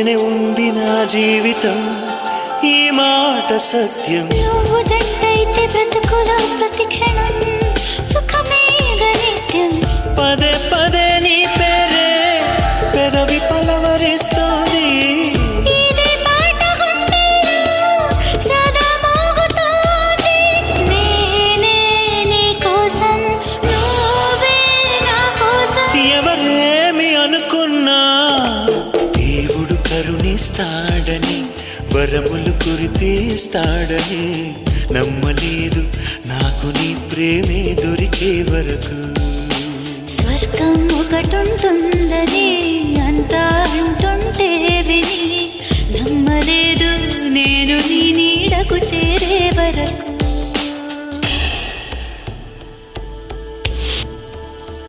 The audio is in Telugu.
నీతోనే ఉంది నా జీవితం, ఈ మాట సత్యం. నువ్వు జంటైతే బ్రతుకులో ప్రతి క్షణం సుఖమేగ నిత్యం. పదే పదే నీ పేరే పెదవి పలవరిస్తోంది. ఇదే పాట గుండెల్లో సదా మోగుతోంది. నేనే నీ కోసం, నువ్వే నా కోసం. ఎవరేమి అనుకున్నా దేవుడు కరుణిస్తాడని, వరములు కురిపిస్తాడని నమ్మలేదు నాకు నీ ప్రేమే దొరికే వరకు. స్వర్గం ఒకటుంటుందని అంతా అంటుంటే